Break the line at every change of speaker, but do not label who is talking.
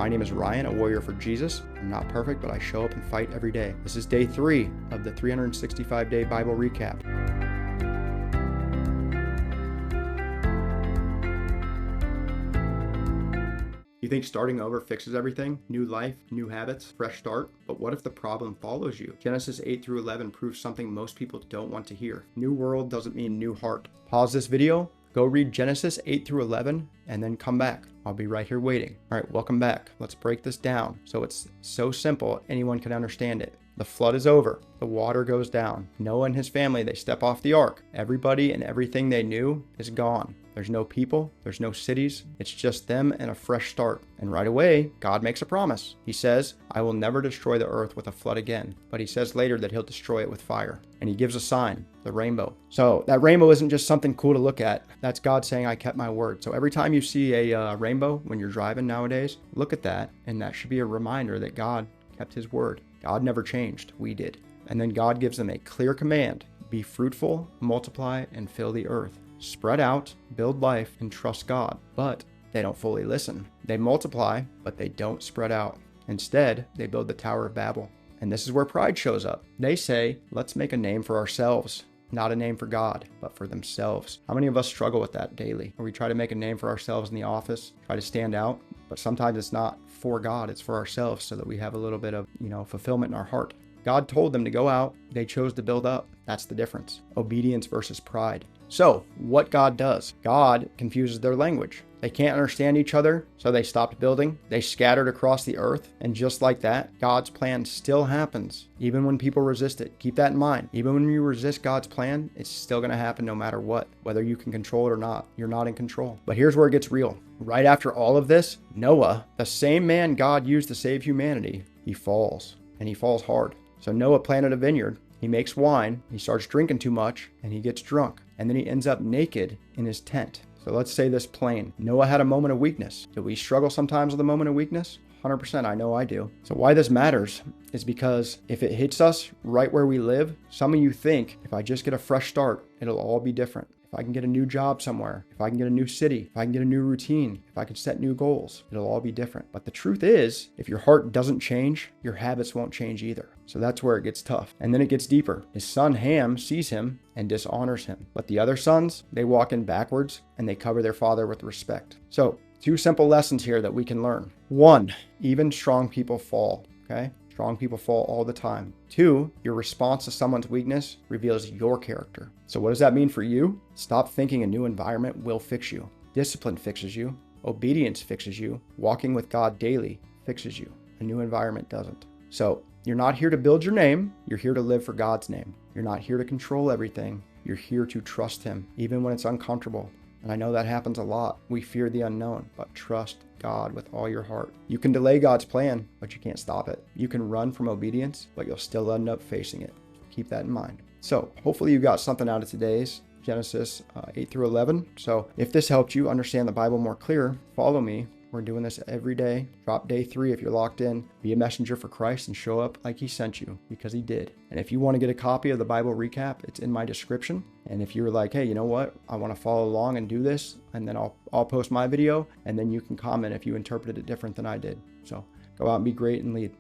My name is Ryan, a warrior for Jesus. I'm not perfect, but I show up and fight every day. This is day 3 of the 365-day Bible recap. You think starting over fixes everything? New life, new habits, fresh start? But what if the problem follows you? Genesis 8 through 11 proves something most people don't want to hear. New world doesn't mean new heart. Pause this video, go read Genesis 8 through 11, and then come back. I'll be right here waiting. All right, welcome back. Let's break this down so it's so simple anyone can understand it. The flood is over. The water goes down. Noah and his family, they step off the ark. Everybody and everything they knew is gone. There's no people, there's no cities. It's just them and a fresh start. And right away, God makes a promise. He says, I will never destroy the earth with a flood again. But he says later that he'll destroy it with fire. And he gives a sign, the rainbow. So that rainbow isn't just something cool to look at. That's God saying, I kept my word. So every time you see a rainbow when you're driving nowadays, look at that. And that should be a reminder that God kept his word. God never changed. We did. And then God gives them a clear command. Be fruitful, multiply, and fill the earth. Spread out, build life, and trust God. But they don't fully listen. They multiply, but they don't spread out. Instead, they build the Tower of Babel. And this is where pride shows up. They say, let's make a name for ourselves. Not a name for God, but for themselves. How many of us struggle with that daily? Where we try to make a name for ourselves in the office, try to stand out, but sometimes it's not for God, it's for ourselves so that we have a little bit of, fulfillment in our heart. God told them to go out. They chose to build up. That's the difference. Obedience versus pride. So, what God does? God confuses their language. They can't understand each other, so they stopped building. They scattered across the earth, and just like that, God's plan still happens, even when people resist it. Keep that in mind. Even when you resist God's plan, it's still going to happen no matter what. Whether you can control it or not, you're not in control. But here's where it gets real. Right after all of this, Noah, the same man God used to save humanity, he falls, and he falls hard. So Noah planted a vineyard. He makes wine, he starts drinking too much, and he gets drunk. And then he ends up naked in his tent. So let's say this plain. Noah had a moment of weakness. Do we struggle sometimes with a moment of weakness? 100%, I know I do. So why this matters is because if it hits us right where we live, some of you think, if I just get a fresh start, it'll all be different. If I can get a new job somewhere, if I can get a new city, if I can get a new routine, if I can set new goals, it'll all be different. But the truth is, if your heart doesn't change, your habits won't change either. So that's where it gets tough. And then it gets deeper. His son Ham sees him and dishonors him. But the other sons, they walk in backwards and they cover their father with respect. So 2 simple lessons here that we can learn. 1, even strong people fall, okay? Strong people fall all the time. 2, your response to someone's weakness reveals your character. So what does that mean for you? Stop thinking a new environment will fix you. Discipline fixes you. Obedience fixes you. Walking with God daily fixes you. A new environment doesn't. So you're not here to build your name. You're here to live for God's name. You're not here to control everything. You're here to trust him, even when it's uncomfortable. And I know that happens a lot. We fear the unknown, but trust God with all your heart. You can delay God's plan, but you can't stop it. You can run from obedience, but you'll still end up facing it. Keep that in mind. So hopefully you got something out of today's Genesis 8 through 11. So if this helped you understand the Bible more clear, follow me. We're doing this every day. Drop day 3 if you're locked in. Be a messenger for Christ and show up like he sent you, because he did. And if you want to get a copy of the Bible recap, it's in my description. And if you're like, hey, you know what? I want to follow along and do this, and then I'll post my video, and then you can comment if you interpreted it different than I did. So go out and be great and lead.